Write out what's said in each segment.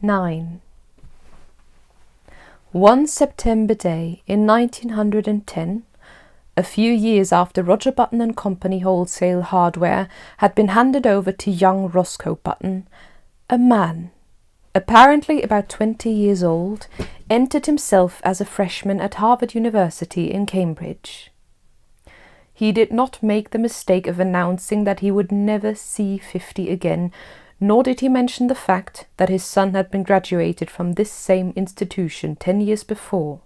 9. One September day in 1910, a few years after Roger Button and Company Wholesale Hardware had been handed over to young Roscoe Button, a man, apparently about 20 years old, entered himself as a freshman at Harvard University in Cambridge. He did not make the mistake of announcing that he would never see 50 again, nor did he mention the fact that his son had been graduated from this same institution 10 years before.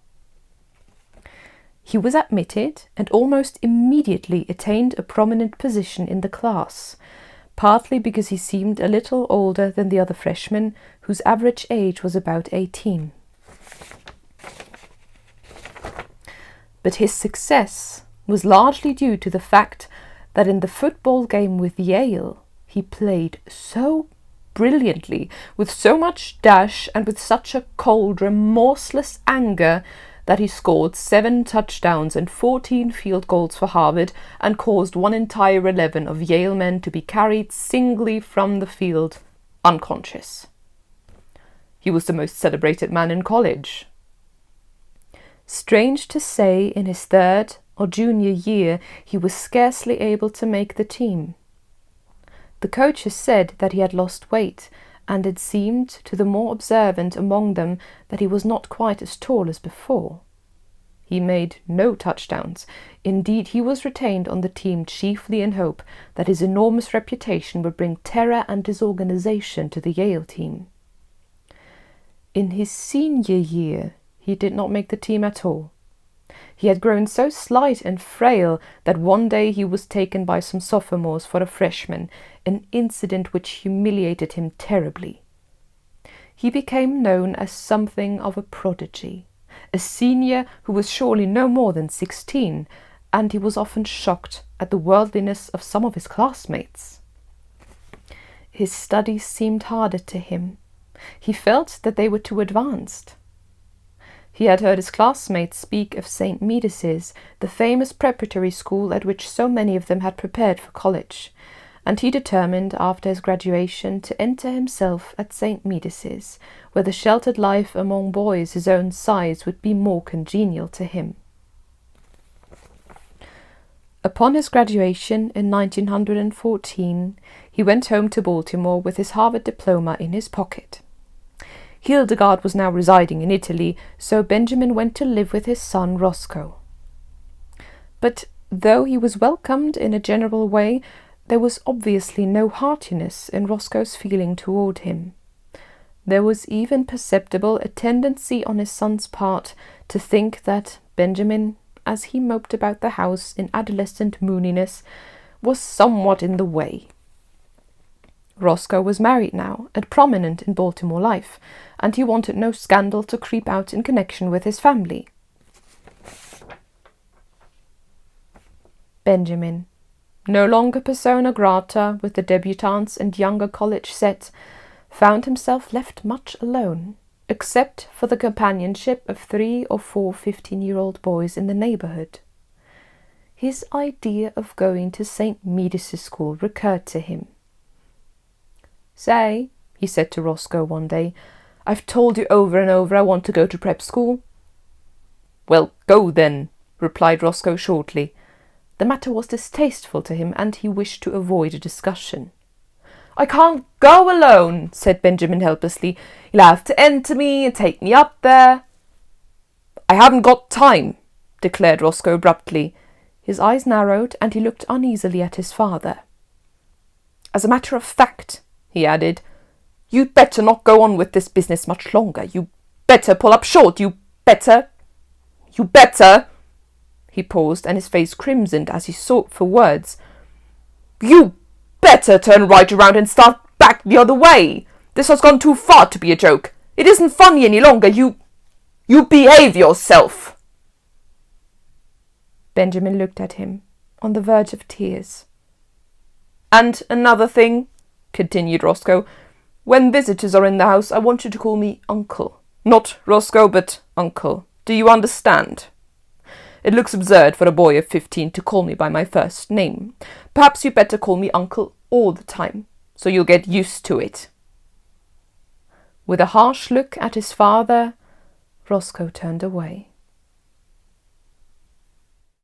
He was admitted and almost immediately attained a prominent position in the class, partly because he seemed a little older than the other freshmen, whose average age was about 18. But his success was largely due to the fact that in the football game with Yale, he played so brilliantly, with so much dash and with such a cold, remorseless anger that he scored 7 touchdowns and 14 field goals for Harvard and caused one entire 11 of Yale men to be carried singly from the field, unconscious. He was the most celebrated man in college. Strange to say, in his 3rd or junior year, he was scarcely able to make the team. The coaches said that he had lost weight, and it seemed to the more observant among them that he was not quite as tall as before. He made no touchdowns. Indeed, he was retained on the team chiefly in hope that his enormous reputation would bring terror and disorganization to the Yale team. In his senior year, he did not make the team at all. He had grown so slight and frail that one day he was taken by some sophomores for a freshman, an incident which humiliated him terribly. He became known as something of a prodigy, a senior who was surely no more than 16, and he was often shocked at the worldliness of some of his classmates. His studies seemed harder to him. He felt that they were too advanced. He had heard his classmates speak of St. Medis's, the famous preparatory school at which so many of them had prepared for college, and he determined after his graduation to enter himself at St. Medis's, where the sheltered life among boys his own size would be more congenial to him. Upon his graduation in 1914, he went home to Baltimore with his Harvard diploma in his pocket. Hildegard was now residing in Italy, so Benjamin went to live with his son Roscoe. But though he was welcomed in a general way, there was obviously no heartiness in Roscoe's feeling toward him. There was even perceptible a tendency on his son's part to think that Benjamin, as he moped about the house in adolescent mooniness, was somewhat in the way. Roscoe was married now, and prominent in Baltimore life, and he wanted no scandal to creep out in connection with his family. Benjamin, no longer persona grata with the debutantes and younger college set, found himself left much alone, except for the companionship of 3 or 4 15-year-old boys in the neighborhood. His idea of going to St. Medis's school recurred to him. "Say," he said to Roscoe one day, "I've told you over and over I want to go to prep school." "Well, go then," replied Roscoe shortly. The matter was distasteful to him, and he wished to avoid a discussion. "I can't go alone," said Benjamin helplessly. "You'll have to enter me and take me up there." "I haven't got time," declared Roscoe abruptly. His eyes narrowed, and he looked uneasily at his father. "As a matter of fact," he added, "you'd better not go on with this business much longer. You better pull up short. You better. He paused, and his face crimsoned as he sought for words. "You better turn right around and start back the other way. This has gone too far to be a joke. It isn't funny any longer. You behave yourself." Benjamin looked at him, on the verge of tears. "And another thing," continued Roscoe, "when visitors are in the house, I want you to call me Uncle. Not Roscoe, but Uncle. Do you understand? It looks absurd for a boy of 15 to call me by my first name. Perhaps you'd better call me Uncle all the time, so you'll get used to it." With a harsh look at his father, Roscoe turned away.